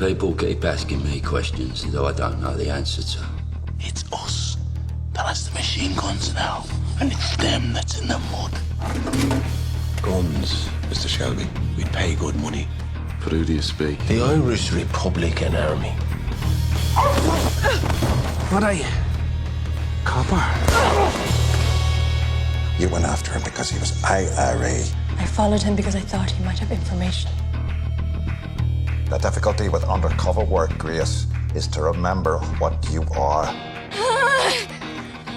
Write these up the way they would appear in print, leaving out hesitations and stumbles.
People keep asking me questions that I don't know the answer to. It's us that has the machine guns now, and it's them that's in the mud. Guns, Mr. Shelby. We'd pay good money. But who do you speak? The Irish Republican Army. What are you? Copper? You went after him because he was IRA. I followed him because I thought he might have information. The difficulty with undercover work, Grace, is to remember what you are.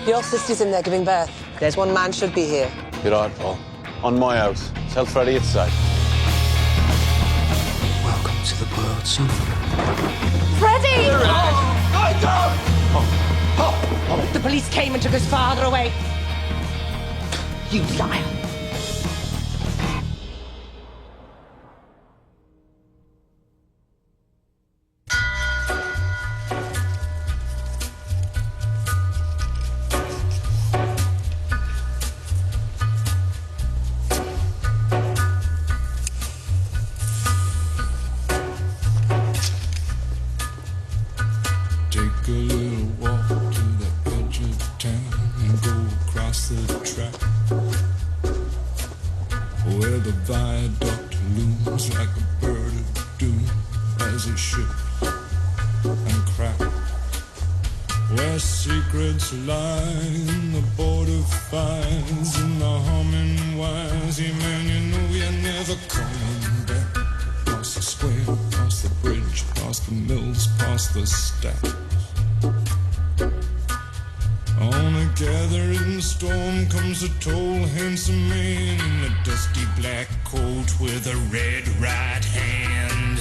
Your sister's in there giving birth. There's one man should be here. You're right, Paul. On my house. Tell Freddie it's safe. Welcome to the world, son. Freddie! The police came and took his father away. You liar. Take a little walk to the edge of town and go across the track where the viaduct looms like a bird of doom as it shifts and cracks, where secrets lie in the border fires and the humming wires. Yeah, man, you know you're never coming back. Past the square, past the bridge, past the mills, past the stacks. On a gathering storm comes a tall, handsome man in a dusty black coat with a red right hand.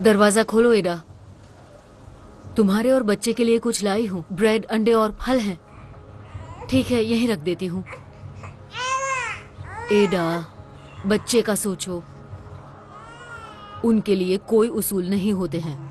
दरवाजा खोलो एडा। तुम्हारे और बच्चे के लिए कुछ लाई हूँ। ब्रेड, अंडे और फल हैं। ठीक है, यहीं रख देती हूँ। एडा, बच्चे का सोचो। उनके लिए कोई उसूल नहीं होते हैं।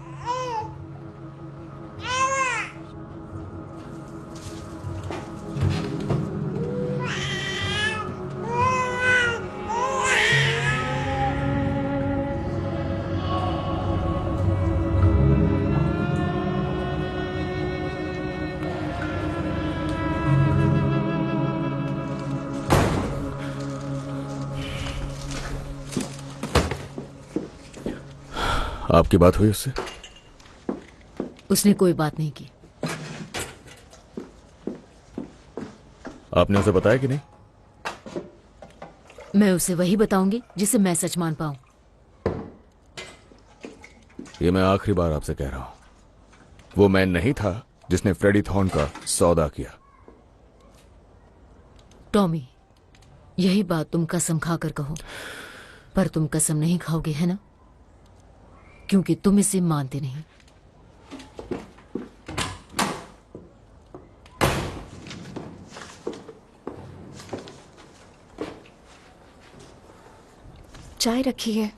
आपकी बात हुई उससे? उसने कोई बात नहीं की। आपने उसे बताया कि नहीं? मैं उसे वही बताऊंगी जिसे मैं सच मान पाऊं। ये मैं आखिरी बार आपसे कह रहा हूं। वो मैन नहीं था जिसने फ्रेडी थॉर्न का सौदा किया। टॉमी, यही बात तुम कसम खाकर कहो, पर तुम कसम नहीं खाओगे, है ना? क्योंकि तुम इसे मानते नहीं। चाय रखी है।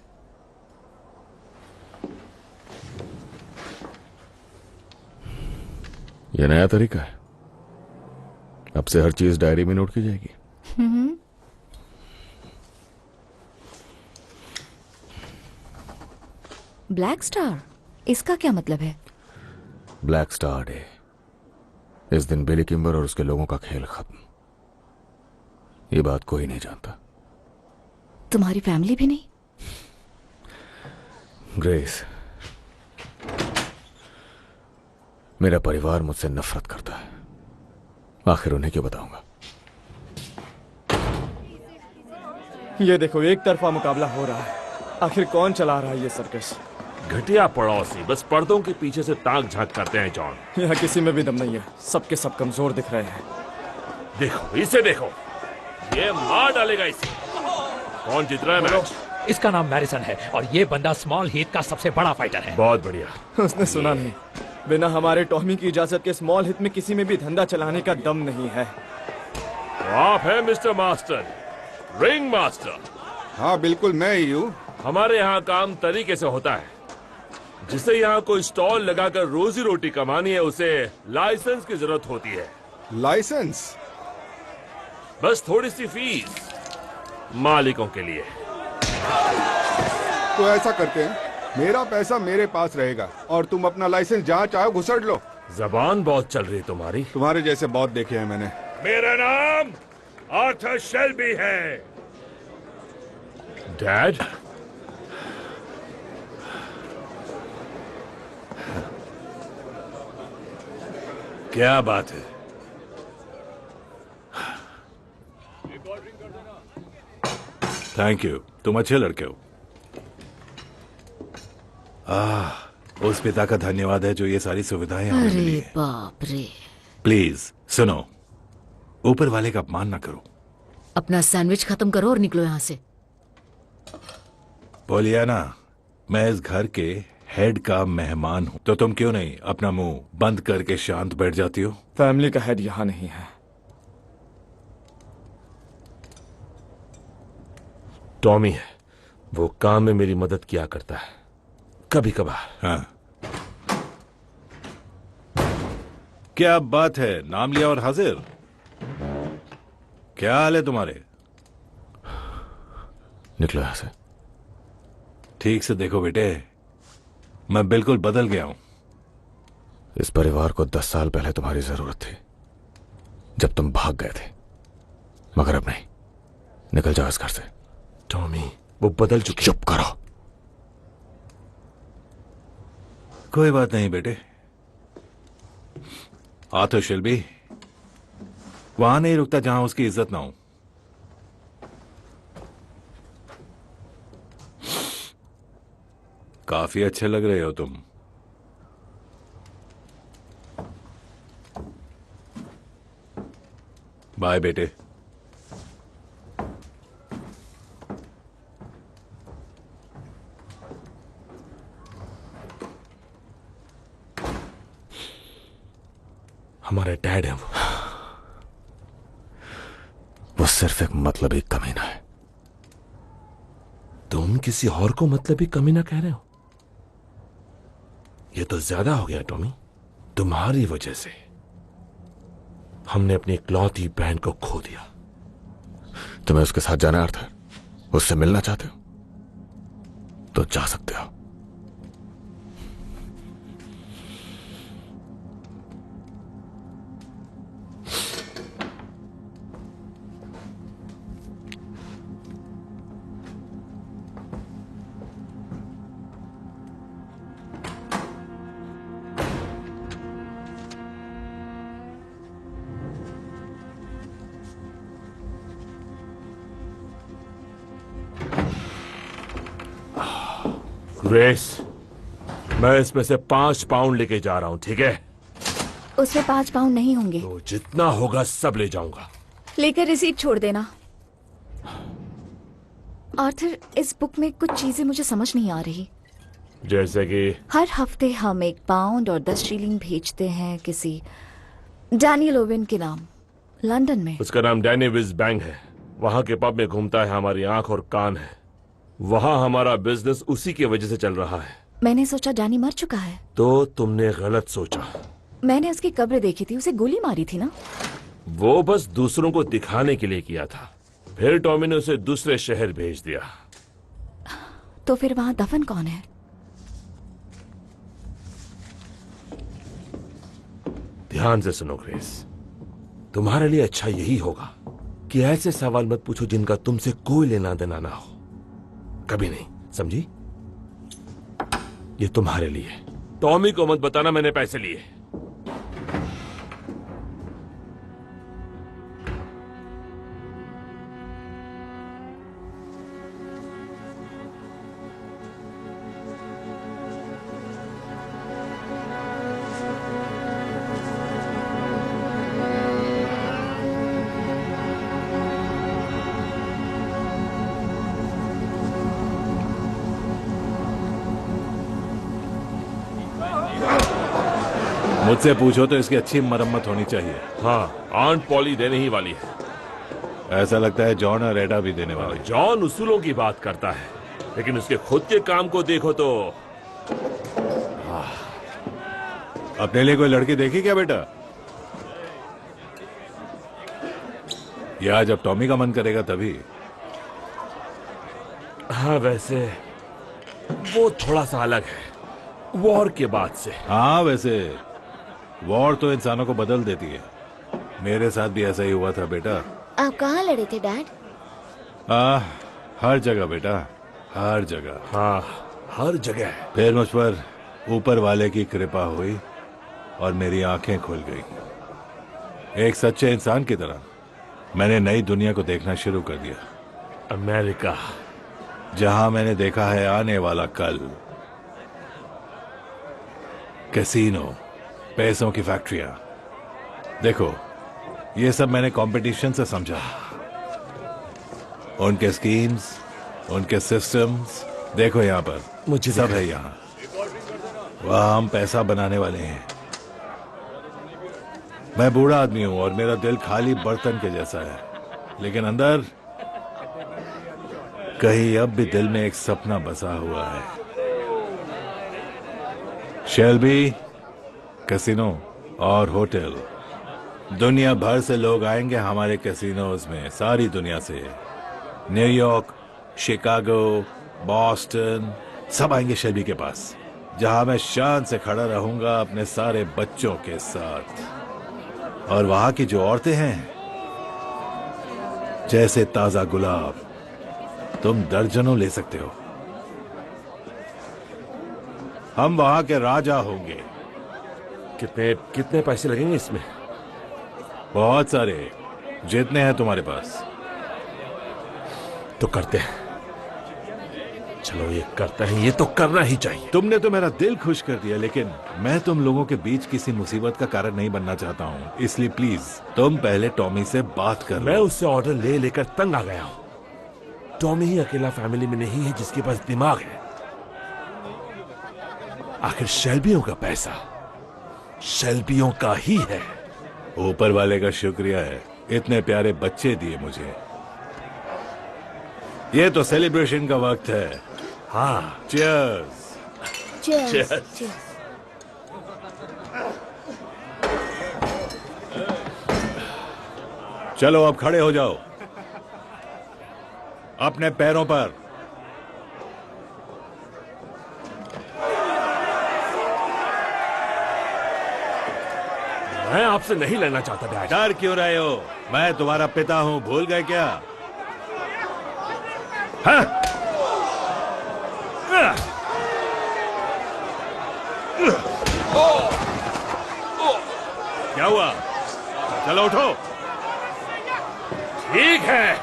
यह नया तरीका है। अब से हर चीज डायरी में नोट की जाएगी। ब्लैक स्टार, इसका क्या मतलब है? Black star day. इस दिन बिली किम्बर और उसके लोगों का खेल खत्म। ये बात कोई नहीं जानता। तुम्हारी फैमिली भी नहीं? ग्रेस, मेरा परिवार मुझसे नफरत करता है। आखिर उन्हें क्यों बताऊंगा? ये देखो, एक तरफा मुकाबला हो रहा है। आखिर कौन चला रहा है ये सर्कस? घटिया पड़ोसी बस पर्दों के पीछे से ताक झांक करते हैं जॉन। यहाँ किसी में भी दम नहीं है। सबके सब कमजोर दिख रहे हैं। देखो इसे देखो, ये मार डालेगा इसे। कौन जीत रहा है मैच? इसका नाम मैरिसन है और ये बंदा स्मॉल हीथ का सबसे बड़ा फाइटर है। बहुत बढ़िया। उसने सुना नहीं। बिना हमारे टॉमी की इजाजत के स्मॉल हित में किसी में भी धंधा चलाने का दम नहीं है। तो आप हैं मिस्टर मास्टर, रिंग मास्टर। हाँ बिल्कुल मैं ही हूँ। हमारे यहाँ काम तरीके से होता है। जिसे यहाँ कोई स्टॉल लगाकर रोजी रोटी कमानी है, उसे लाइसेंस की जरूरत होती है। लाइसेंस? बस थोड़ी सी फीस मालिकों के लिए। तो ऐसा करते हैं, मेरा पैसा मेरे पास रहेगा और तुम अपना लाइसेंस जहाँ चाहो घुसड़ लो। जबान बहुत चल रही है तुम्हारी। तुम्हारे जैसे बहुत देखे हैं मैंने। मेरा नाम आर्थर शेल्बी है। डैड, क्या बात है? थैंक यू, तुम अच्छे लड़के हो। उस पिता का धन्यवाद है जो ये सारी सुविधाएं हमें मिली अरे हैं। बाप रे। प्लीज सुनो, ऊपर वाले का अपमान ना करो। अपना सैंडविच खत्म करो और निकलो यहाँ से। बोलिए ना, मैं इस घर के हेड का मेहमान हूँ, तो तुम क्यों नहीं अपना मुंह बंद करके शांत बैठ जाती हो? फैमिली का हेड यहाँ नहीं है। टॉमी है, वो काम में मेरी मदद किया करता है कभी कभार। हाँ, क्या बात है, नाम लिया और हाजिर। क्या हाल है तुम्हारे? निकलो यहां से। ठीक से देखो बेटे, मैं बिल्कुल बदल गया हूं। इस परिवार को 10 साल पहले तुम्हारी जरूरत थी, जब तुम भाग गए थे, मगर अब नहीं। निकल जाओ इस घर से। टॉमी, वो बदल चुके। चुप करो। कोई बात नहीं बेटे। आर्थर शेल्बी वहां नहीं रुकता जहां उसकी इज्जत ना हो। काफी अच्छे लग रहे हो तुम। बाय बेटे। हमारे डैड है वो सिर्फ एक मतलबी कमीना है। तुम किसी और को मतलबी कमीना कह रहे हो? ये तो ज्यादा हो गया टॉमी। तुम्हारी वजह से हमने अपनी इकलौती बहन को खो दिया। तुम्हें उसके साथ जाना है आर्थर? उससे मिलना चाहते हो तो जा सकते हो। ग्रेस, मैं इसमें से 5 पाउंड लेके जा रहा हूं, ठीक है? उसमें 5 पाउंड नहीं होंगे। तो जितना होगा सब ले जाऊंगा। लेकर रिसीट छोड़ देना। आर्थर, इस बुक में कुछ चीजें मुझे समझ नहीं आ रही। जैसे कि हर हफ्ते हम 1 पाउंड और 10 शीलिंग भेजते हैं किसी डैनियल ओवेन के नाम, लंदन में। उसका नाम डैनी विज बैंग है। वहां के पब में घूमता है, हमारी आंख और कान है। वहां हमारा बिजनेस उसी की वजह से चल रहा है। मैंने सोचा डैनी मर चुका है। तो तुमने गलत सोचा। मैंने उसकी कब्र देखी थी, उसे गोली मारी थी ना। वो बस दूसरों को दिखाने के लिए किया था। फिर टॉमी ने उसे दूसरे शहर भेज दिया। तो फिर वहां दफन कौन है? ध्यान से सुनो ग्रेस, तुम्हारे लिए अच्छा यही होगा कि ऐसे सवाल मत पूछो जिनका तुमसे कोई लेना देना ना हो। कभी नहीं, समझी? ये तुम्हारे लिए। टॉमी को मत बताना मैंने पैसे लिए। मुझसे पूछो तो इसकी अच्छी मरम्मत होनी चाहिए। हाँ, आंट पॉली देने ही वाली है। ऐसा लगता है जॉन और एडा भी देने वाले। जॉन उसूलों की बात करता है, लेकिन उसके खुद के काम को देखो तो। अपने लिए कोई लड़की देखी क्या बेटा? या जब टॉमी का मन करेगा तभी। हाँ, वैसे वो थोड़ा सा अलग है वॉर के बाद से। हाँ, वैसे वॉर तो इंसानों को बदल देती है। मेरे साथ भी ऐसा ही हुआ था बेटा। आप कहाँ लड़े थे डैड? हर जगह बेटा, हर जगह। हाँ, हर जगह। फिर मुझ पर ऊपर वाले की कृपा हुई और मेरी आंखें खुल गई। एक सच्चे इंसान की तरह मैंने नई दुनिया को देखना शुरू कर दिया। अमेरिका, जहां मैंने देखा है आने वाला कल। कैसीनो, पैसों की फैक्ट्रियां। देखो, ये सब मैंने कंपटीशन से समझा। उनके स्कीम्स, उनके सिस्टम्स। देखो यहाँ पर मुझे सब है। यहाँ वहां हम पैसा बनाने वाले हैं। मैं बूढ़ा आदमी हूं और मेरा दिल खाली बर्तन के जैसा है, लेकिन अंदर कहीं अब भी दिल में एक सपना बसा हुआ है। शेल्बी, कैसीनो और होटल। दुनिया भर से लोग आएंगे हमारे कैसीनोज में, सारी दुनिया से। न्यूयॉर्क, शिकागो, बॉस्टन, सब आएंगे शेल्बी के पास, जहां मैं शान से खड़ा रहूंगा अपने सारे बच्चों के साथ। और वहां की जो औरतें हैं, जैसे ताजा गुलाब, तुम दर्जनों ले सकते हो। हम वहां के राजा होंगे। कितने पैसे लगेंगे इसमें? बहुत सारे, जितने हैं तुम्हारे पास। तो करते हैं। चलो ये करते हैं, ये तो करना ही चाहिए। तुमने तो मेरा दिल खुश कर दिया, लेकिन मैं तुम लोगों के बीच किसी मुसीबत का कारण नहीं बनना चाहता हूँ। इसलिए प्लीज तुम पहले टॉमी से बात कर लो। मैं उससे ऑर्डर ले लेकर तंग आ गया हूँ। टॉमी ही अकेला फैमिली में नहीं है जिसके पास दिमाग है। आखिर शेल्बियों का पैसा शेल्बियों का ही है। ऊपर वाले का शुक्रिया है, इतने प्यारे बच्चे दिए मुझे। ये तो सेलिब्रेशन का वक्त है। हाँ, चीयर्स। चीयर्स। चलो अब खड़े हो जाओ अपने पैरों पर। मैं आपसे नहीं लेना चाहता डैड। डर क्यों रहे हो? मैं तुम्हारा पिता हूं, भूल गए क्या? हाँ? क्या हुआ? चलो उठो। ठीक है।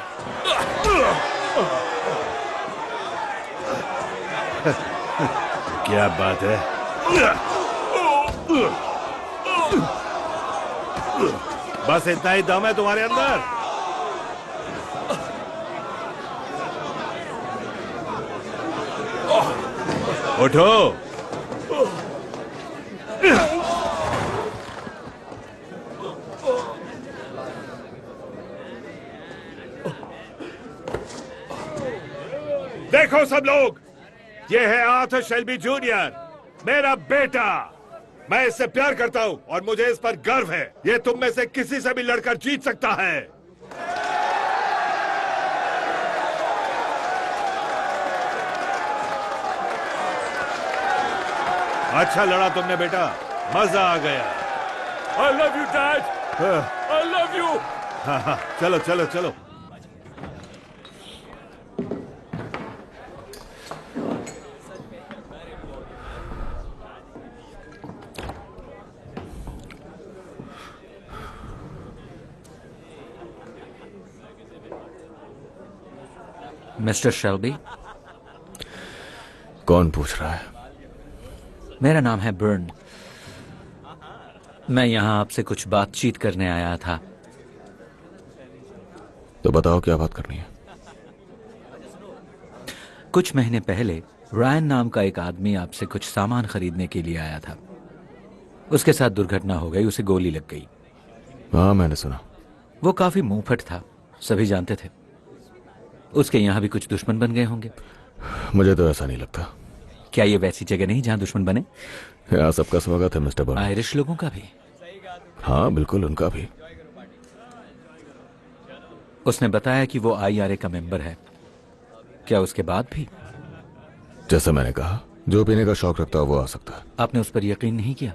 क्या बात है? बस इतना ही दम है तुम्हारे अंदर? उठो। देखो सब लोग, ये है आर्थर शेल्बी जूनियर, मेरा बेटा। मैं इससे प्यार करता हूं और मुझे इस पर गर्व है। ये तुम में से किसी से भी लड़कर जीत सकता है। अच्छा लड़ा तुमने बेटा, मजा आ गया। I love you, Dad. I love you. हाँ, चलो चलो चलो। Mister Shelby. कौन पूछ रहा है? मेरा नाम है बर्न। मैं यहाँ आपसे कुछ बातचीत करने आया था। तो बताओ क्या बात करनी है। कुछ महीने पहले रायन नाम का एक आदमी आपसे कुछ सामान खरीदने के लिए आया था। उसके साथ दुर्घटना हो गई, उसे गोली लग गई। हाँ, मैंने सुना। वो काफी मुंहफट था, सभी जानते थे। उसके यहां भी कुछ दुश्मन बन गए होंगे। मुझे तो ऐसा नहीं लगता। क्या ये वैसी जगह नहीं जहां दुश्मन बने? यहाँ सबका स्वागत है मिस्टर बर्न। आयरिश लोगों का भी? हाँ बिल्कुल, उनका भी। उसने बताया कि वो IRA का मेंबर है। क्या उसके बाद भी? जैसा मैंने कहा, जो पीने का शौक रखता है वो आ सकता है। आपने उस पर यकीन नहीं किया?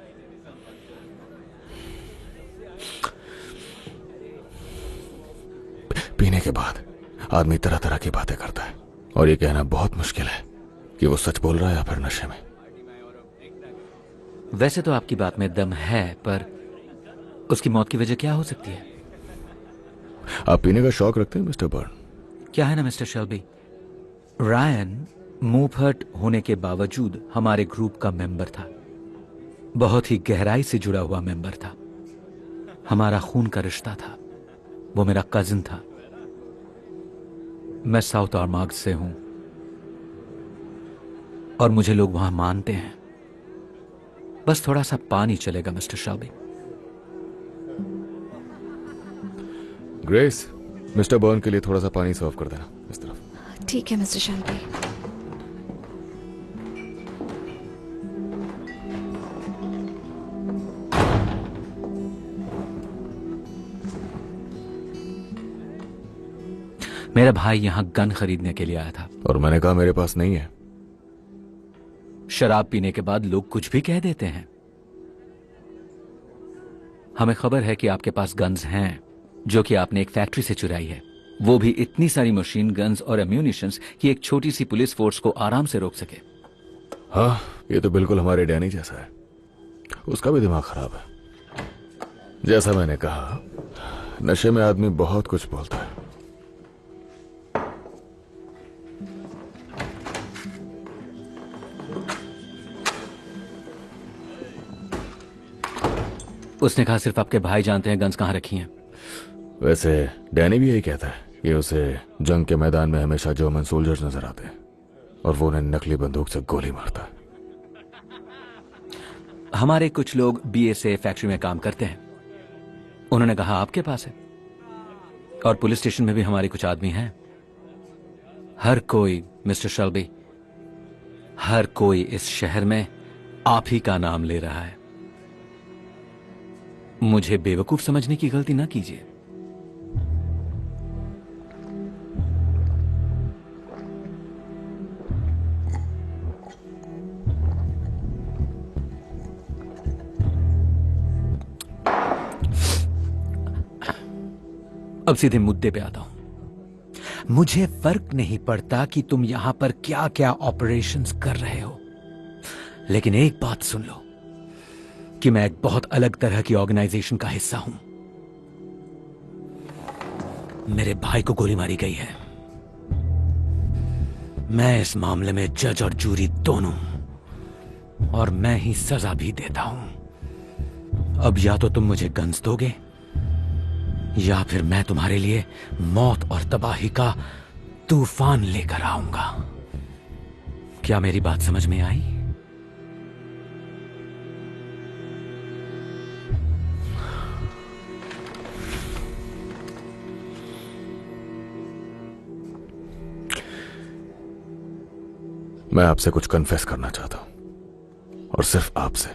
पीने के बाद आदमी तरह तरह की बातें करता है और ये कहना बहुत मुश्किल है कि वो सच बोल रहा है या फिर नशे में। वैसे तो आपकी बात में दम है, पर उसकी मौत की वजह क्या हो सकती है? आप पीने का शौक रखते हैं मिस्टर बर्न? क्या है ना मिस्टर शेल्बी, रायन मुंहफट होने के बावजूद हमारे ग्रुप का मेंबर था। बहुत ही गहराई से जुड़ा हुआ मेंबर था। हमारा खून का रिश्ता था। वो मेरा कजिन था। मैं साउथ आर्मार्ग से हूं और मुझे लोग वहां मानते हैं। बस थोड़ा सा पानी चलेगा mister Shelby. Grace, mister burn के लिए थोड़ा सा पानी सर्व कर देना इस तरफ। ठीक है मिस्टर शेल्बी। मेरा भाई यहां गन खरीदने के लिए आया था और मैंने कहा मेरे पास नहीं है। शराब पीने के बाद लोग कुछ भी कह देते हैं। हमें खबर है कि आपके पास गन्स हैं जो कि आपने एक फैक्ट्री से चुराई है, वो भी इतनी सारी मशीन गन्स और एम्यूनिशंस कि एक छोटी सी पुलिस फोर्स को आराम से रोक सके। हाँ, ये तो बिल्कुल हमारे डैनी जैसा है। उसका भी दिमाग खराब है। जैसा मैंने कहा, नशे में आदमी बहुत कुछ बोलता है। उसने कहा सिर्फ आपके भाई जानते हैं गन्स कहां रखी हैं। वैसे डैनी भी यही कहता है कि उसे जंग के मैदान में हमेशा जर्मन सोल्जर्स नजर आते हैं और वो उन्हें नकली बंदूक से गोली मारता है। हमारे कुछ लोग BSA फैक्ट्री में काम करते हैं। उन्होंने कहा आपके पास है, और पुलिस स्टेशन में भी हमारे कुछ आदमी हैं। हर कोई मिस्टर शेल्बी, हर कोई इस शहर में आप ही का नाम ले रहा है। मुझे बेवकूफ समझने की गलती ना कीजिए। अब सीधे मुद्दे पे आता हूं। मुझे फर्क नहीं पड़ता कि तुम यहां पर क्या क्या ऑपरेशंस कर रहे हो, लेकिन एक बात सुन लो कि मैं एक बहुत अलग तरह की ऑर्गेनाइजेशन का हिस्सा हूं। मेरे भाई को गोली मारी गई है। मैं इस मामले में जज और जूरी दोनों, और मैं ही सजा भी देता हूं। अब या तो तुम मुझे गन्स दोगे या फिर मैं तुम्हारे लिए मौत और तबाही का तूफान लेकर आऊंगा। क्या मेरी बात समझ में आई? मैं आपसे कुछ कन्फेस करना चाहता हूं, और सिर्फ आपसे।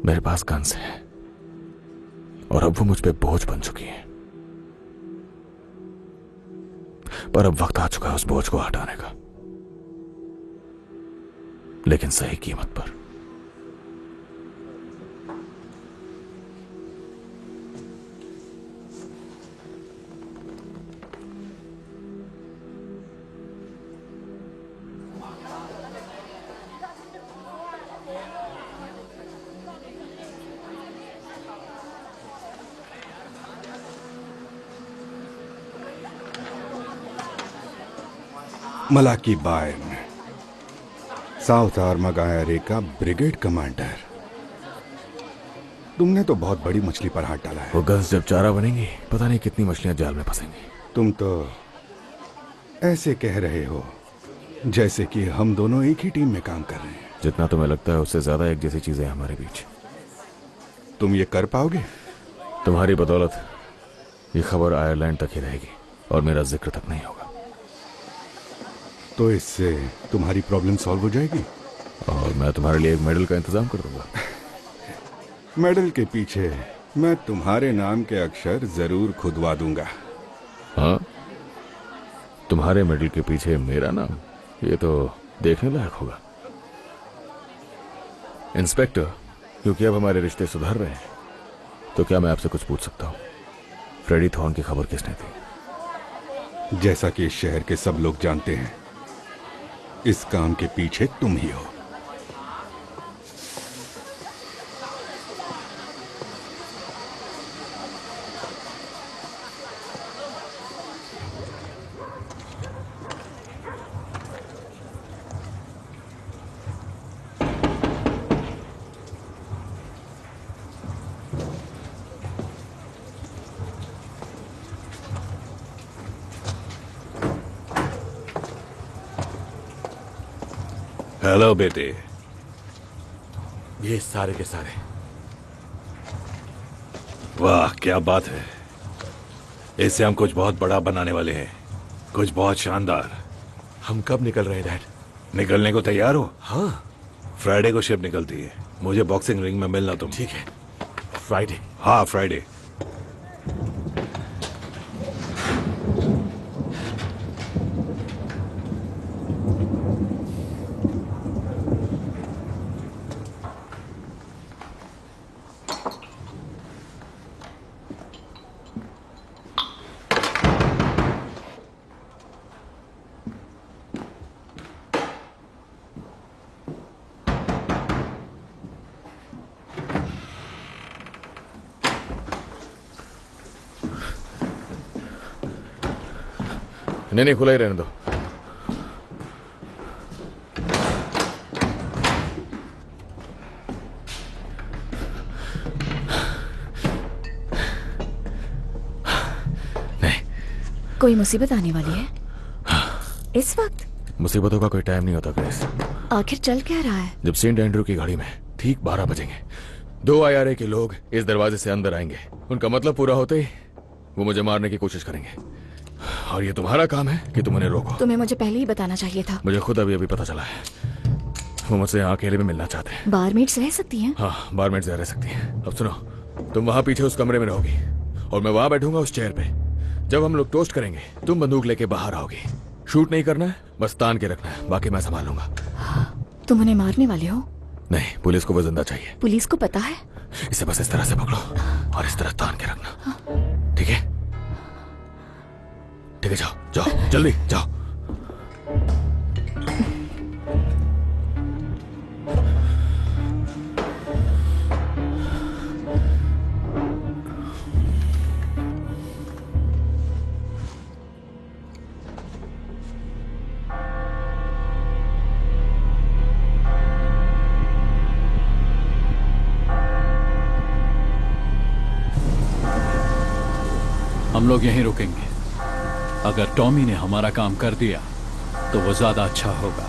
मेरे पास गन्स हैं और अब वो मुझ पे बोझ बन चुकी हैं, पर अब वक्त आ चुका है उस बोझ को हटाने का, लेकिन सही कीमत पर। मलाकी बायन, साउथ आर्मार्ग IRA का ब्रिगेड कमांडर। तुमने तो बहुत बड़ी मछली पर हाथ डाला है। वो गन्स जब चारा बनेंगी, पता नहीं कितनी मछलियां जाल में फंसेंगी। तुम तो ऐसे कह रहे हो जैसे कि हम दोनों एक ही टीम में काम कर रहे हैं। जितना तुम्हें लगता है उससे ज्यादा एक जैसी चीजें हैं हमारे बीच। तुम ये कर पाओगे? तुम्हारी बदौलत ये खबर आयरलैंड तक ही रहेगी और मेरा जिक्र तक नहीं होगा। तो इससे तुम्हारी प्रॉब्लम सॉल्व हो जाएगी और मैं तुम्हारे लिए एक मेडल का इंतजाम कर दूंगा। मेडल के पीछे मैं तुम्हारे नाम के अक्षर जरूर खुदवा दूंगा। हाँ, तुम्हारे मेडल के पीछे मेरा नाम, ये तो देखने लायक होगा। इंस्पेक्टर, क्योंकि अब हमारे रिश्ते सुधर रहे हैं, तो क्या मैं आपसे कुछ पूछ सकता हूँ? फ्रेडी थॉर्न की खबर किसने दी? जैसा कि इस शहर के सब लोग जानते हैं, इस काम के पीछे तुम ही हो। हेलो बेटे। ये सारे के सारे। वाह, क्या बात है। इससे हम कुछ बहुत बड़ा बनाने वाले हैं, कुछ बहुत शानदार। हम कब निकल रहे हैं डैड? निकलने को तैयार हो? हाँ। फ्राइडे को शिप निकलती है। मुझे बॉक्सिंग रिंग में मिलना तुम। ठीक है। फ्राइडे? हाँ, फ्राइडे। नहीं, खुला ही रहने दो। नहीं, कोई मुसीबत आने वाली है इस वक्त? मुसीबतों का कोई टाइम नहीं होता ग्रेस। आखिर चल क्या रहा है? जब सेंट एंड्रू की घड़ी में ठीक 12 बजेंगे, 2 IRA के लोग इस दरवाजे से अंदर आएंगे। उनका मतलब पूरा होते ही वो मुझे मारने की कोशिश करेंगे, और ये तुम्हारा काम है कि तुम उन्हें रोको। तुम्हें मुझे पहले ही बताना चाहिए था। मुझे खुद अभी पता चला है। वो मुझसे यहाँ अकेले में मिलना चाहते हैं। बारमेट्स रह सकती हैं? हाँ, बारमेट्स रह सकती हैं। अब सुनो, तुम वहां पीछे उस कमरे में रहोगी और मैं वहां बैठूंगा उस चेयर पे। जब हम लोग टोस्ट करेंगे, तुम बंदूक लेके बाहर आओगी। शूट नहीं करना है, बस तान के रखना है, बाकी मैं संभाल लूंगा। तुम उन्हें मारने वाले हो? नहीं, पुलिस को वो जिंदा चाहिए। पुलिस को पता है? इसे बस इस तरह से पकड़ो और इस तरह तान के रखना, ठीक है? ठीक है, जाओ जाओ, जल्दी जाओ। हम लोग यहीं रुकेंगे। अगर टॉमी ने हमारा काम कर दिया तो वो ज्यादा अच्छा होगा।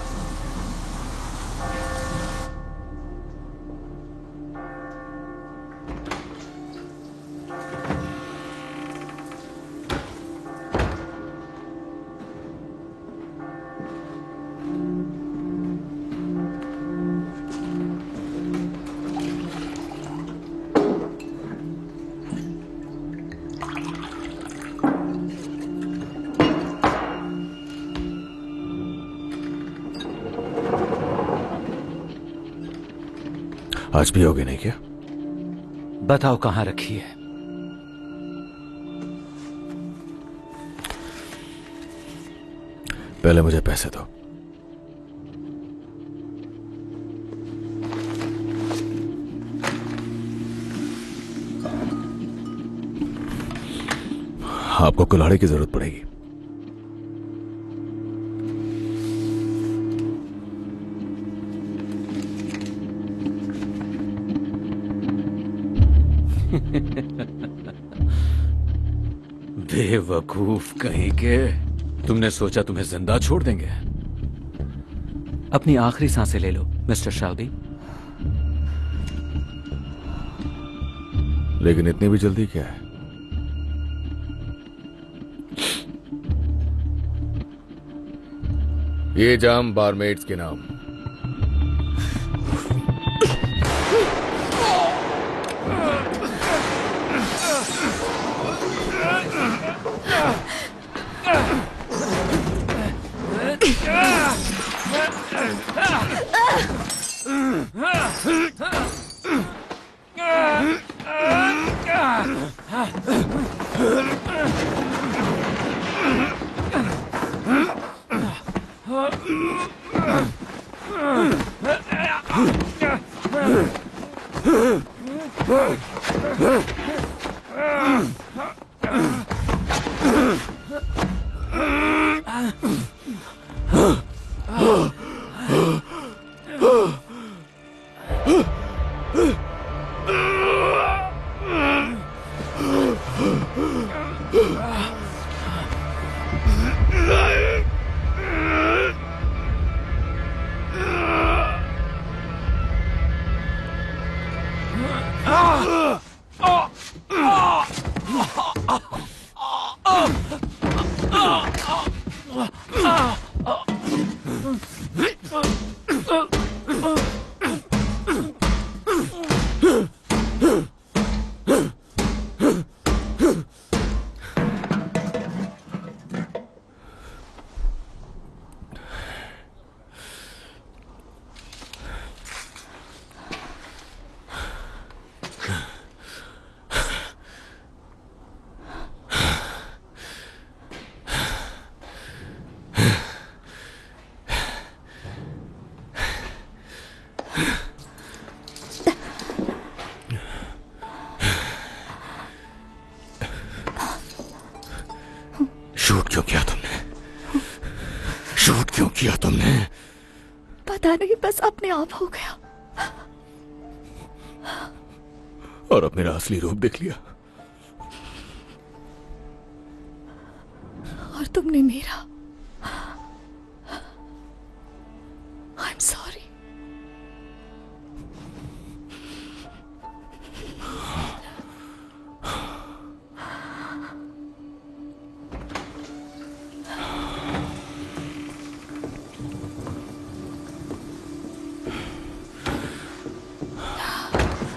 आज भी होगी नहीं क्या? बताओ कहां रखी है? पहले मुझे पैसे दो। आपको कुल्हाड़ी की जरूरत पड़ेगी। बेवकूफ कहीं के। तुमने सोचा तुम्हें जिंदा छोड़ देंगे? अपनी आखिरी सांसें ले लो मिस्टर शेल्बी। लेकिन इतनी भी जल्दी क्या है? ये जाम बारमेड्स के नाम। शूट क्यों किया तुमने? शूट क्यों किया तुमने? पता नहीं, बस अपने आप हो गया। और अब मेरा असली रूप देख लिया। और तुमने मेरा। I am sorry.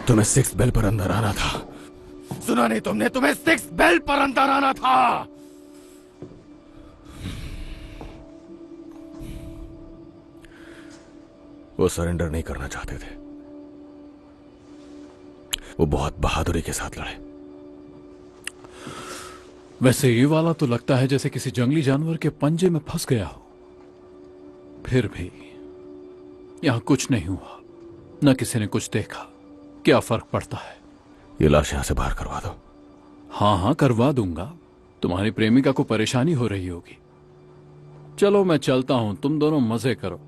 तुम्हें 6th बेल पर अंदर आना था। सुना नहीं तुमने? तुम्हें 6th बेल पर अंदर आना था। वो सरेंडर नहीं करना चाहते थे। वो बहुत बहादुरी के साथ लड़े। वैसे ये वाला तो लगता है जैसे किसी जंगली जानवर के पंजे में फंस गया हो। फिर भी यहां कुछ नहीं हुआ, न किसी ने कुछ देखा। क्या फर्क पड़ता है? ये लाश यहां से बाहर करवा दो। हाँ हाँ, करवा दूंगा। तुम्हारी प्रेमिका को परेशानी हो रही होगी। चलो मैं चलता हूं, तुम दोनों मजे करो।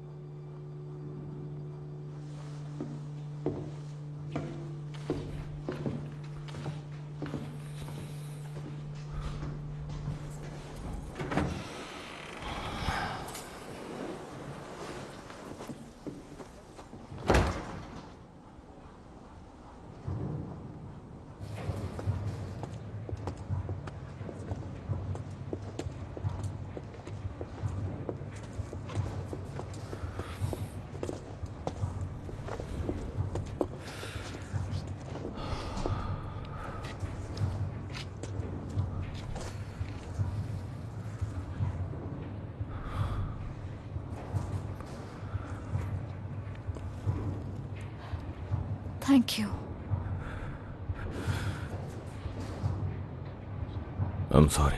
Thank you. I'm sorry.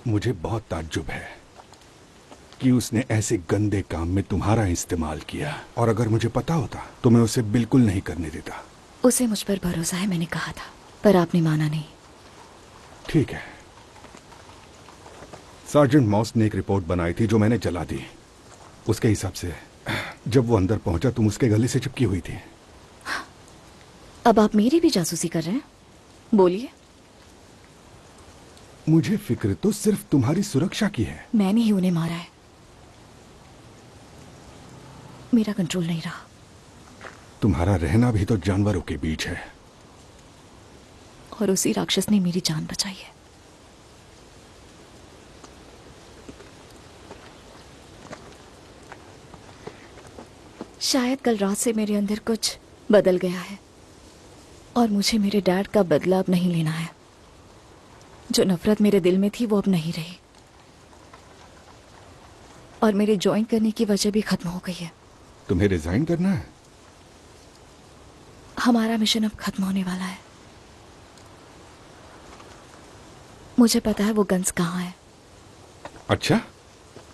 मुझे बहुत ताज्जुब है कि उसने ऐसे गंदे काम में तुम्हारा इस्तेमाल किया, और अगर मुझे पता होता तो मैं उसे बिल्कुल नहीं करने देता। उसे मुझ पर भरोसा है, मैंने कहा था, पर आपने माना नहीं। ठीक है। सार्जेंट मॉस ने एक रिपोर्ट बनाई थी जो मैंने जला दी। उसके हिसाब से जब वो अंदर पहुंचा तुम उसके गले से चिपकी हुई थी। अब आप मेरी भी जासूसी कर रहे हैं? बोलिए। मुझे फिक्र तो सिर्फ तुम्हारी सुरक्षा की है। मैंने ही उन्हें मारा है, मेरा कंट्रोल नहीं रहा। तुम्हारा रहना भी तो जानवरों के बीच है, और उसी राक्षस ने मेरी जान बचाई है। शायद कल रात से मेरे अंदर कुछ बदल गया है, और मुझे मेरे डैड का बदला अब नहीं लेना है। जो नफरत मेरे दिल में थी वो अब नहीं रही, और मेरे ज्वाइन करने की वजह भी खत्म हो गई है। तुम्हें रिजाइन करना है? हमारा मिशन अब खत्म होने वाला है। मुझे पता है वो गन्स कहाँ है। अच्छा,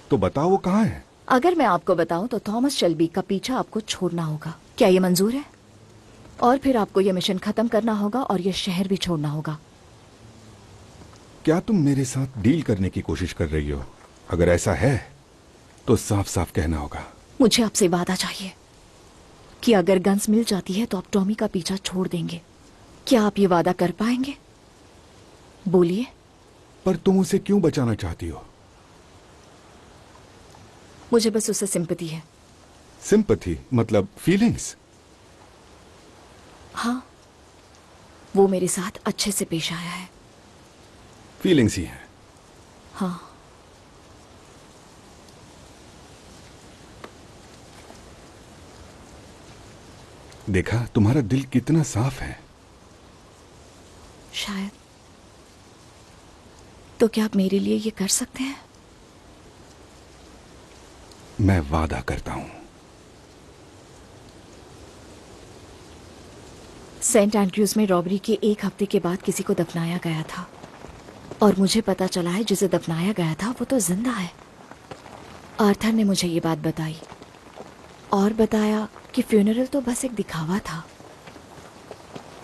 तो बताओ वो कहाँ है। अगर मैं आपको बताऊं तो थॉमस शेल्बी का पीछा आपको छोड़ना होगा। क्या ये मंजूर है? और फिर आपको ये मिशन खत्म करना होगा और ये शहर भी छोड़ना होगा। क्या तुम मेरे साथ डील करने की कोशिश कर रही हो? अगर ऐसा है तो साफ साफ कहना होगा। मुझे आपसे वादा चाहिए कि अगर गन्स मिल जाती है तो आप टॉमी का पीछा छोड़ देंगे। क्या आप ये वादा कर पाएंगे? बोलिए। पर तुम उसे क्यों बचाना चाहती हो? मुझे बस उससे सिंपैथी है। सिंपैथी मतलब फीलिंग्स? हाँ, वो मेरे साथ अच्छे से पेश आया है। फीलिंग्स ही है। हाँ। देखा, तुम्हारा दिल कितना साफ है। शायद। तो क्या आप मेरे लिए ये कर सकते हैं? मैं वादा करता हूं। सेंट एंड्रयूज में रॉबरी के एक हफ्ते के बाद किसी को दफनाया गया था, और मुझे पता चला है जिसे दफनाया गया था वो तो जिंदा है। आर्थर ने मुझे ये बात बताई, और बताया कि फ्यूनरल तो बस एक दिखावा था,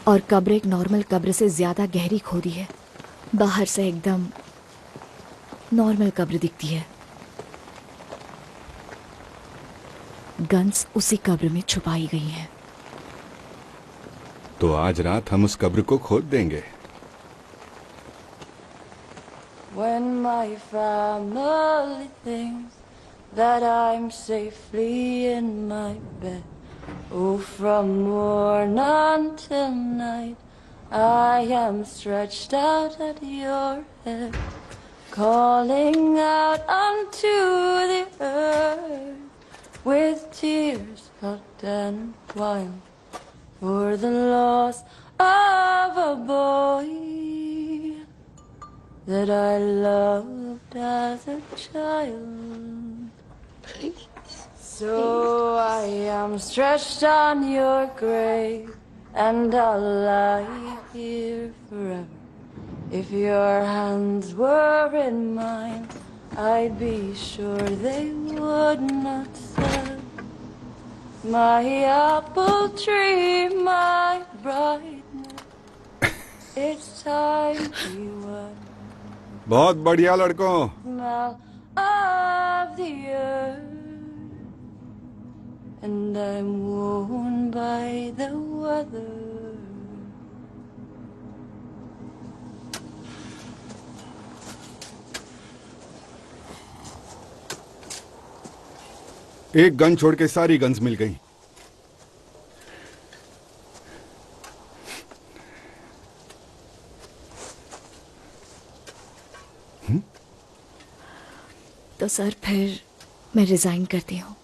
और कब्र एक नॉर्मल कब्र से ज्यादा गहरी खोदी है। बाहर से एकदम नॉर्मल कब्र दिखती है। गन्स उसी कब्र में छुपाई गई हैं। तो आज रात हम उस कब्र को खोद देंगे। When my family thinks that I'm safely in my bed, oh, from morn until night, I am stretched out at your head, calling out unto the earth with tears hot and wild for the loss of a boy that I loved as a child. So I am stretched on your grave, and I'll lie here forever. If your hands were in mine, I'd be sure they would not set my apple tree, my brightness. It's time we were. बहुत बढ़िया लड़कों। Smell of the earth, and I'm worn by the weather. एक gun छोड़ के सारी guns मिल गई। तो sir फिर मैं रिजाइन करती हूँ।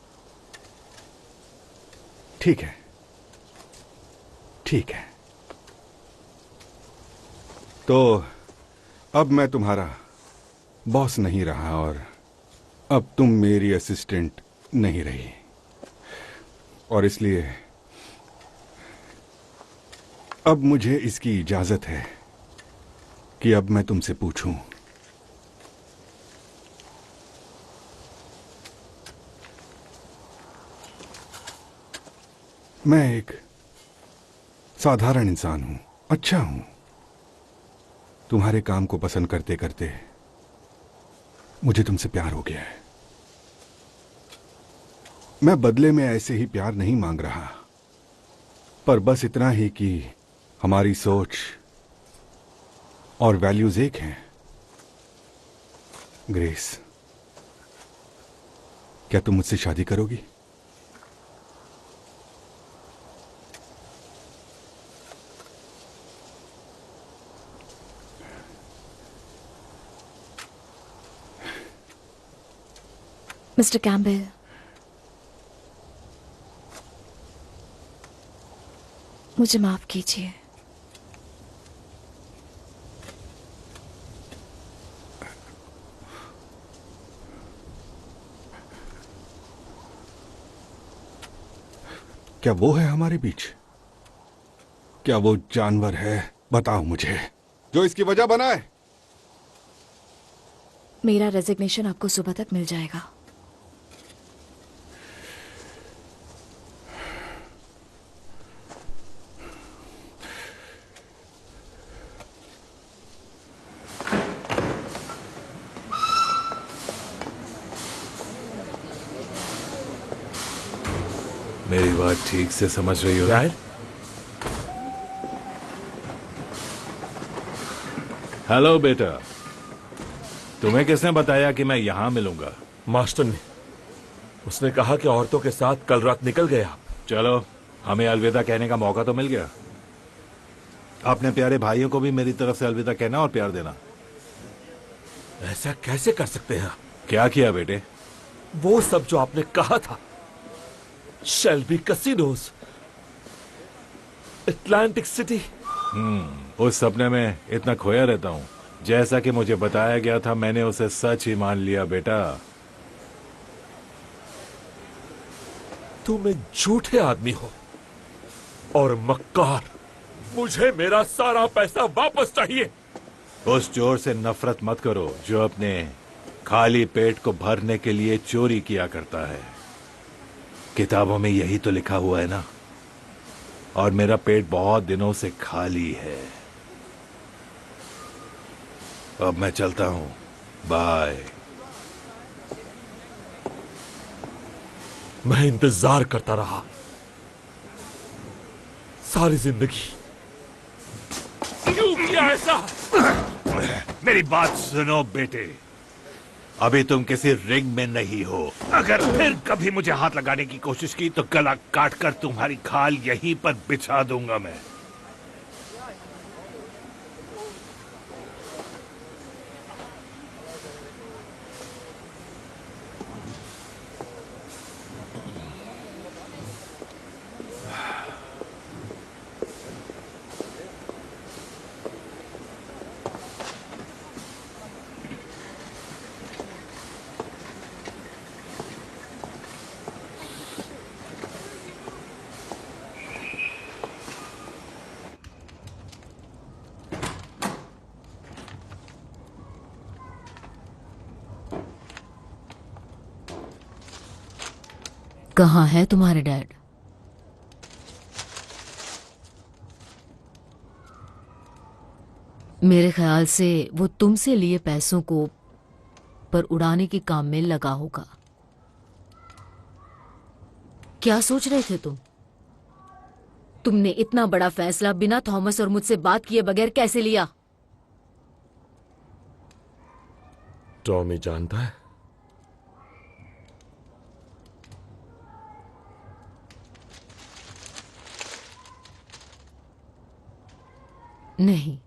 ठीक है, ठीक है। तो अब मैं तुम्हारा बॉस नहीं रहा, और अब तुम मेरी असिस्टेंट नहीं रही, और इसलिए अब मुझे इसकी इजाजत है कि अब मैं तुमसे पूछूं मैं एक साधारण इंसान हूं, अच्छा हूं। तुम्हारे काम को पसंद करते करते मुझे तुमसे प्यार हो गया है। मैं बदले में ऐसे ही प्यार नहीं मांग रहा, पर बस इतना ही कि हमारी सोच और वैल्यूज एक हैं। ग्रेस, क्या तुम मुझसे शादी करोगी? मिस्टर कैम्बेल, मुझे माफ कीजिए। क्या वो है हमारे बीच? क्या वो जानवर है, बताओ मुझे, जो इसकी वजह बना है? मेरा रेजिग्नेशन आपको सुबह तक मिल जाएगा। मेरी बात ठीक से समझ रही हो? डैड? हेलो बेटा, तुम्हें किसने बताया कि मैं यहां मिलूंगा? मास्टर ने। उसने कहा कि औरतों के साथ कल रात निकल गए आप। चलो, हमें अलविदा कहने का मौका तो मिल गया। अपने प्यारे भाइयों को भी मेरी तरफ से अलविदा कहना और प्यार देना। ऐसा कैसे कर सकते हैं? क्या किया बेटे? वो सब जो आपने कहा था, शेल्बी कैसीनोज, अटलांटिक सिटी। उस सपने में इतना खोया रहता हूं। जैसा कि मुझे बताया गया था, मैंने उसे सच ही मान लिया बेटा। तुम एक झूठे आदमी हो और मक्कार। मुझे मेरा सारा पैसा वापस चाहिए। उस चोर से नफरत मत करो जो अपने खाली पेट को भरने के लिए चोरी किया करता है। किताबों में यही तो लिखा हुआ है ना। और मेरा पेट बहुत दिनों से खाली है। अब मैं चलता हूं, बाय। मैं इंतजार करता रहा सारी जिंदगी। क्यों किया ऐसा? मेरी बात सुनो बेटे, अभी तुम किसी रिंग में नहीं हो। अगर फिर कभी मुझे हाथ लगाने की कोशिश की तो गला काट कर तुम्हारी खाल यहीं पर बिछा दूंगा मैं। कहाँ है तुम्हारे डैड? मेरे ख्याल से वो तुमसे लिए पैसों को पर उड़ाने के काम में लगा होगा। क्या सोच रहे थे तुम? तुमने इतना बड़ा फैसला बिना थॉमस और मुझसे बात किए बगैर कैसे लिया? टॉमी जानता है? नहीं,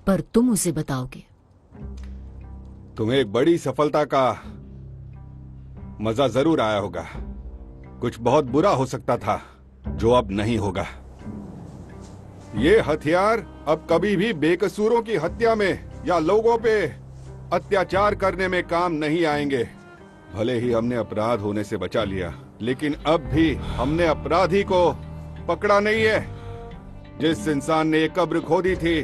पर तुम उसे बताओगे। तुम्हें एक बड़ी सफलता का मजा जरूर आया होगा। कुछ बहुत बुरा हो सकता था जो अब नहीं होगा। ये हथियार अब कभी भी बेकसूरों की हत्या में या लोगों पे अत्याचार करने में काम नहीं आएंगे। भले ही हमने अपराध होने से बचा लिया, लेकिन अब भी हमने अपराधी को पकड़ा नहीं है। जिस इंसान ने ये कब्र खोदी थी,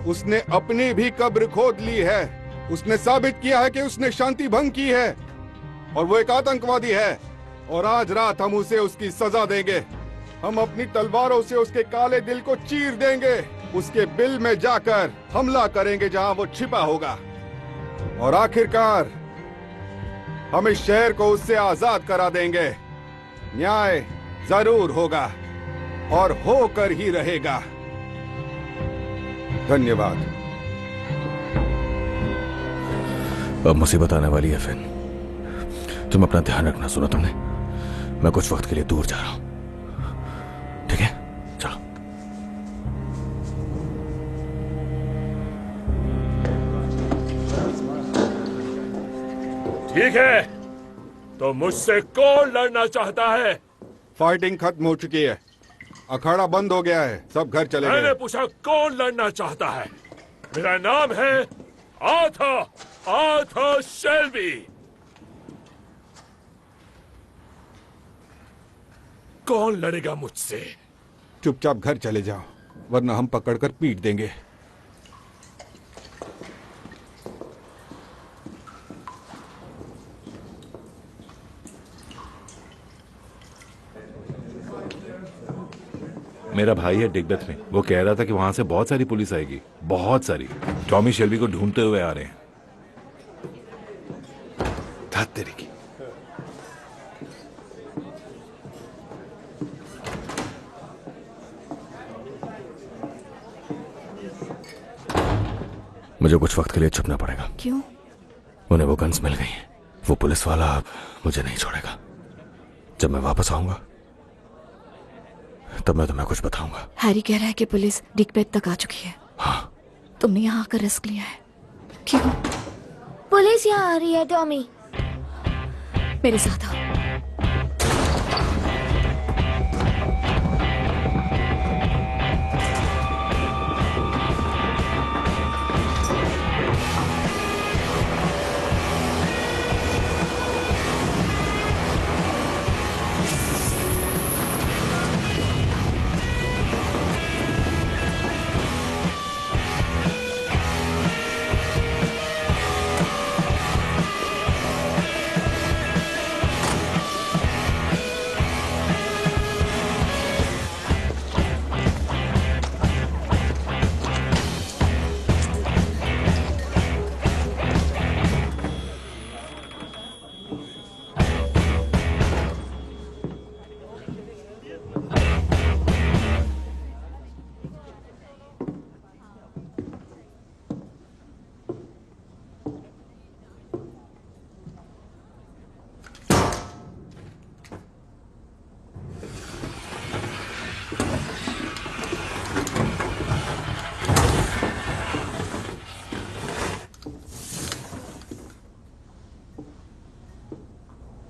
उसने अपनी भी कब्र खोद ली है। उसने साबित किया है कि उसने शांति भंग की है और वो एक आतंकवादी है। और आज रात हम उसे उसकी सजा देंगे। हम अपनी तलवारों से उसके काले दिल को चीर देंगे। उसके बिल में जाकर हमला करेंगे जहां वो छिपा होगा। और आखिरकार हम इस शहर को उससे आजाद करा देंगे। न्याय जरूर होगा और होकर ही रहेगा। धन्यवाद। अब मुसीबत आने वाली है फिन। तुम अपना ध्यान रखना। सुना तुमने? मैं कुछ वक्त के लिए दूर जा रहा हूं। ठीक है, चलो। ठीक है, तो मुझसे कौन लड़ना चाहता है? फाइटिंग खत्म हो चुकी है। अखाड़ा बंद हो गया है। सब घर चले गए। मैंने पूछा कौन लड़ना चाहता है। मेरा नाम है आर्थर शेल्बी। कौन लड़ेगा मुझसे? चुपचाप घर चले जाओ, वरना हम पकड़कर पीट देंगे। मेरा भाई है डिग्बेथ में। वो कह रहा था कि वहां से बहुत सारी पुलिस आएगी, बहुत सारी। टॉमी शेल्बी को ढूंढते हुए आ रहे हैं। धत तेरी की। मुझे कुछ वक्त के लिए छुपना पड़ेगा। क्यों? उन्हें वो गन्स मिल गई हैं। वो पुलिस वाला अब मुझे नहीं छोड़ेगा। जब मैं वापस आऊंगा तब मैं तुम्हें कुछ बताऊंगा। हैरी कह रहा है कि पुलिस डिकबेक तक आ चुकी है। हाँ। तुमने यहाँ आकर रिस्क लिया है। क्यों? पुलिस यहाँ आ रही है टॉमी। मेरे साथ आओ।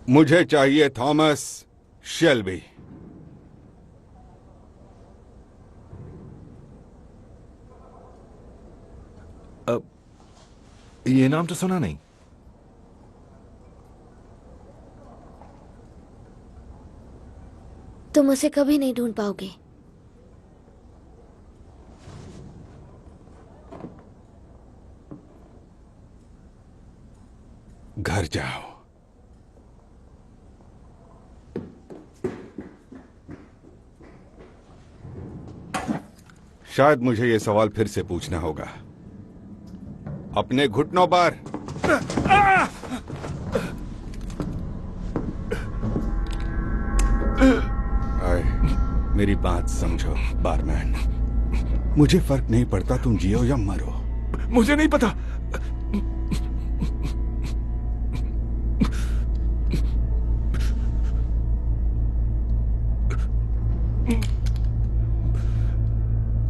मुझे चाहिए थॉमस शेल्बी। ये नाम तो सुना नहीं। तुम उसे कभी नहीं ढूंढ पाओगे। घर जाओ। शायद मुझे यह सवाल फिर से पूछना होगा। अपने घुटनों पर। आए, मेरी बात समझो बारमैन। मुझे फर्क नहीं पड़ता तुम जियो या मरो। मुझे नहीं पता।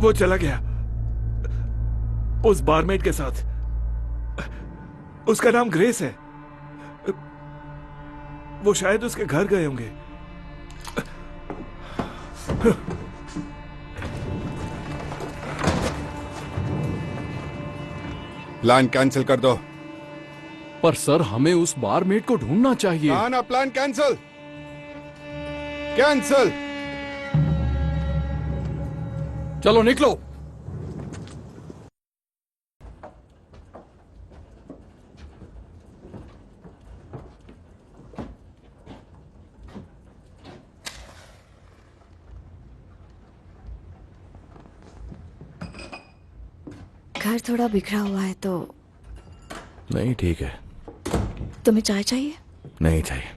वो चला गया उस बारमेड के साथ। उसका नाम ग्रेस है। वो शायद उसके घर गए होंगे। प्लान कैंसिल कर दो। पर सर, हमें उस बारमेड को ढूंढना चाहिए। ना प्लान कैंसिल। कैंसिल। चलो निकलो। घर थोड़ा बिखरा हुआ है तो नहीं ठीक है। तुम्हें चाय चाहिए? नहीं चाहिए।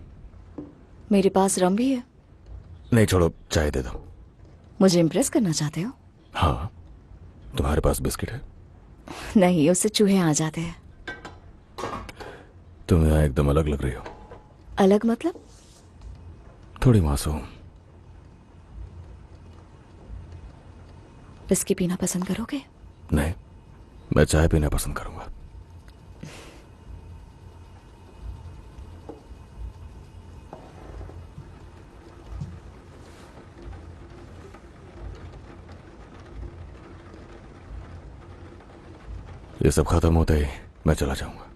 मेरे पास रम भी है। नहीं छोड़ो, चाय दे दो। मुझे इम्प्रेस करना चाहते हो? हाँ। तुम्हारे पास बिस्किट है? नहीं, उससे चूहे आ जाते हैं। तुम यहाँ एकदम अलग लग रही हो। अलग मतलब? थोड़ी मासूम। विस्की पीना पसंद करोगे? नहीं, मैं चाय पीना पसंद करूंगा। ये सब खत्म होते ही मैं चला जाऊंगा।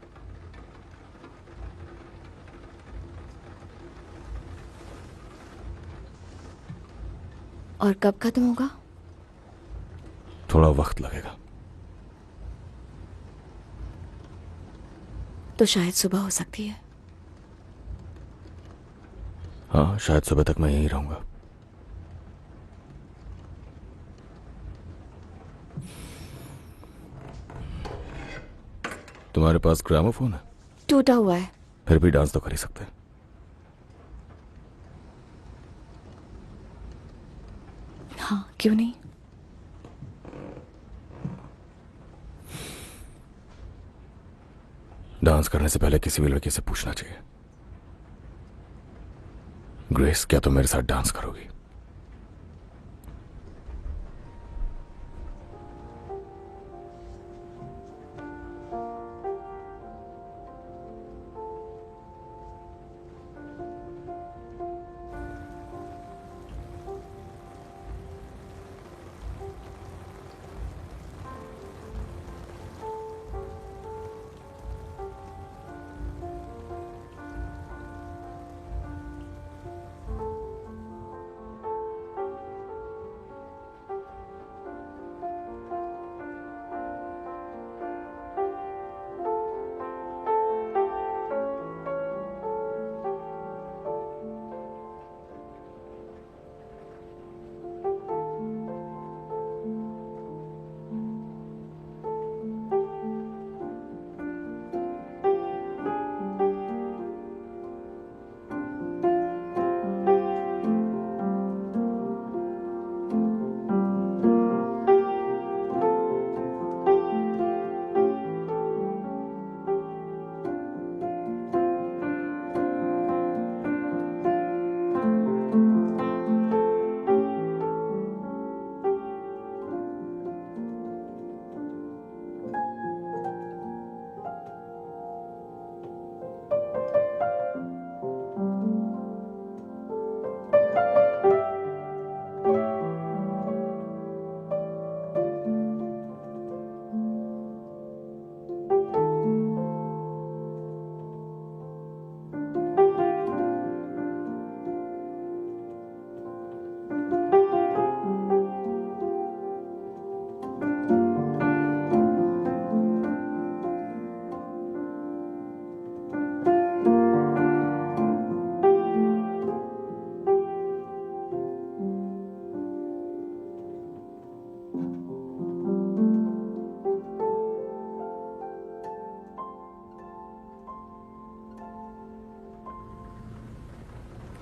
और कब खत्म होगा? थोड़ा वक्त लगेगा। तो शायद सुबह हो सकती है। हाँ, शायद सुबह तक मैं यहीं रहूंगा। तुम्हारे पास ग्रामोफोन है? टूटा हुआ है। फिर भी डांस तो कर ही सकते हैं। हाँ, क्यों नहीं? डांस करने से पहले किसी भी लड़की से पूछना चाहिए, ग्रेस क्या तुम मेरे साथ डांस करोगी?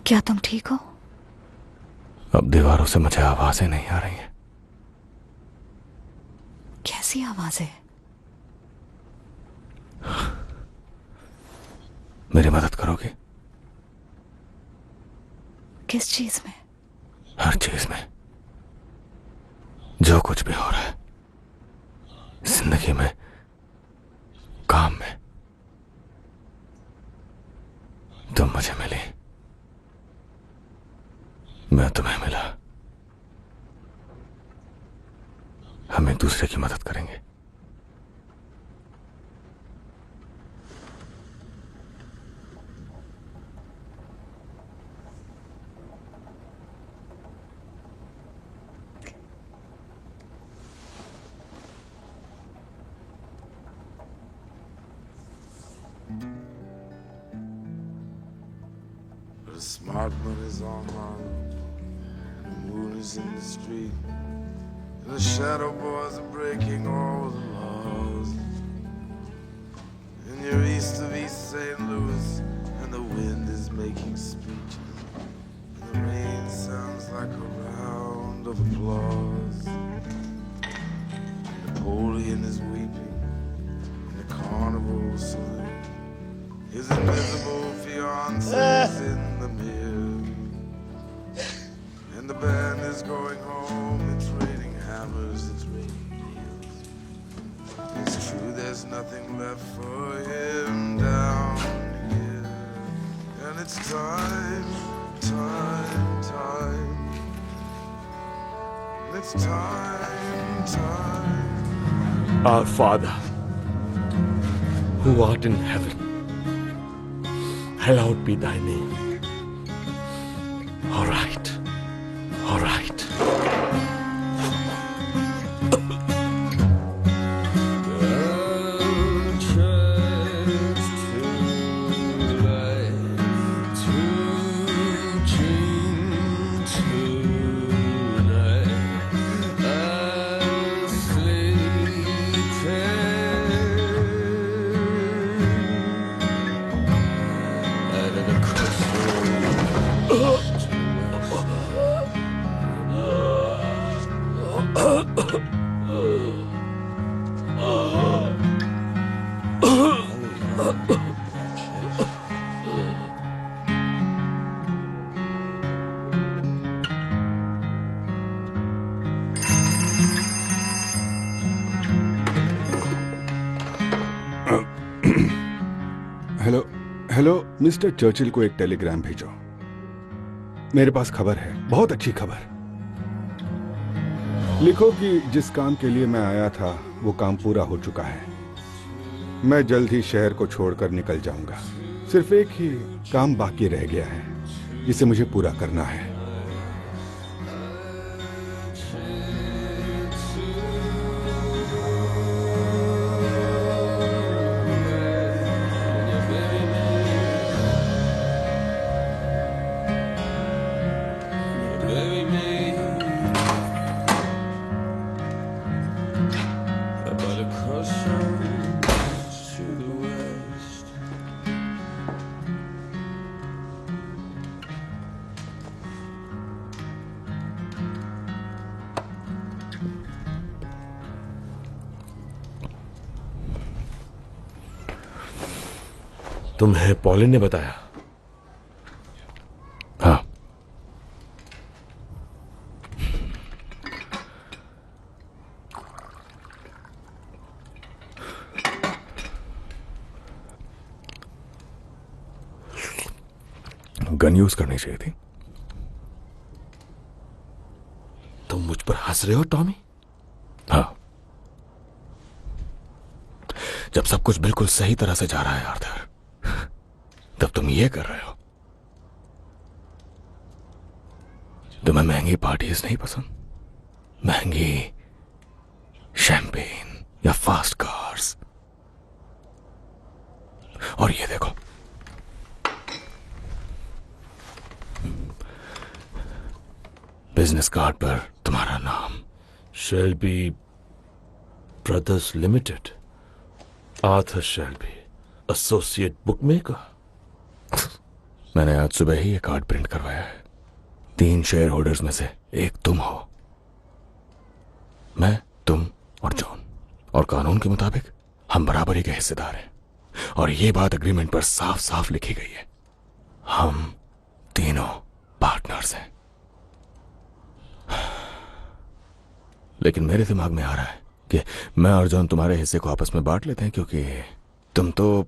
क्या तुम ठीक हो? अब दीवारों से मुझे आवाजें नहीं आ रही हैं। कैसी आवाजें? मेरी मदद करोगे? किस चीज में? हर चीज में, जो कुछ भी हो रहा है जिंदगी में, काम में। तुम मुझे मिली, मैं तुम्हें मिला। हम एक दूसरे की मदद करेंगे। The smart money's online, the moon is in the street, and the shadow boys are breaking all the law. cause. And you're east of East St. Louis, and the wind is making speeches, and the rain sounds like a round of applause. Napoleon is weeping in the carnival saloon. His invisible fiancee's in the mirror, and the band is going home. It's raining hammers, it's raining nails. It's true, there's nothing left for him down here, and it's time. It's time. Our Father, who art in heaven, hallowed be thy name. All right. Hello mister Churchill को एक Telegram भेजो। मेरे पास खबर है, बहुत अच्छी खबर। लिखो कि जिस काम के लिए मैं आया था वो काम पूरा हो चुका है। मैं जल्द ही शहर को छोड़कर निकल जाऊंगा। सिर्फ एक ही काम बाकी रह गया है, जिसे मुझे पूरा करना है। तुम्हें पॉलिन ने बताया? हाँ। गन यूज करनी चाहिए थी। तुम मुझ पर हंस रहे हो टॉमी? हाँ, जब सब कुछ बिल्कुल सही तरह से जा रहा है आर्थर, तब तुम ये कर रहे हो। तुम्हें महंगी पार्टीज नहीं पसंद? महंगी शैंपेन या फास्ट कार्स? और ये देखो, बिजनेस कार्ड पर तुम्हारा नाम, Shelby brothers limited, Arthur Shelby, associate bookmaker. मैंने आज सुबह ही ये कार्ड प्रिंट करवाया है। 3 शेयर होल्डर्स में से एक तुम हो, मैं, तुम और जॉन, और कानून के मुताबिक हम बराबरी के हिस्सेदार हैं। और ये बात एग्रीमेंट पर साफ साफ लिखी गई है। हम तीनों पार्टनर्स हैं। लेकिन मेरे दिमाग में आ रहा है कि मैं और जॉन तुम्हारे हिस्से को आपस में बांट लेते हैं, क्योंकि तुम तो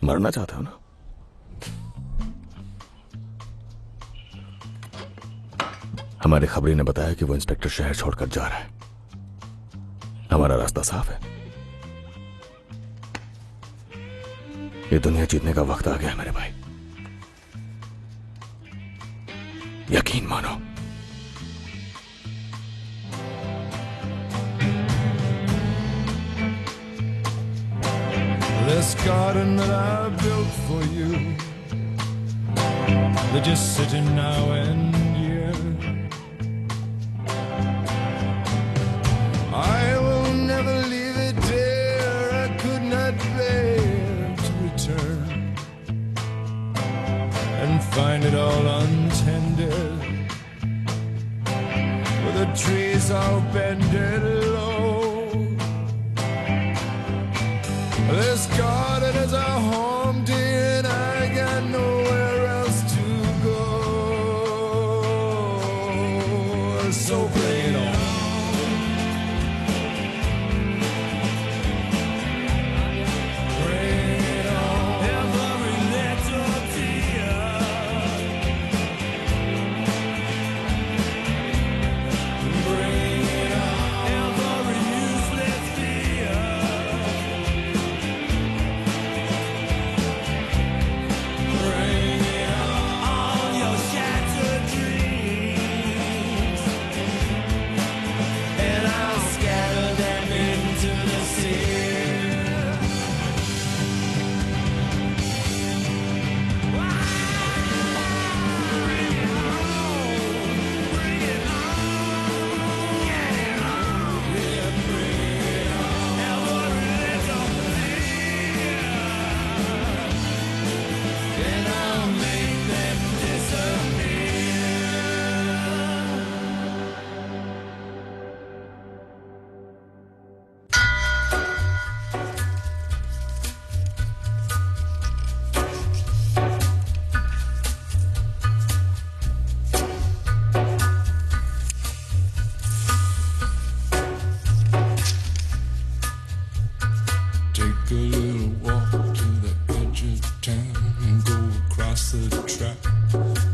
मरना चाहते हो ना। हमारी खबरी ने बताया कि वो इंस्पेक्टर शहर छोड़कर जा रहा है। हमारा रास्ता साफ है। ये दुनिया जीतने का वक्त आ गया है मेरे भाई, यकीन मानो। This garden that I built for you, they're just sitting now and year. I will never leave it find it all untended, with the trees all bended low. This garden is a home, dear, and I got nowhere else to go. So play it on. Take a little walk to the edge of town and go across the track.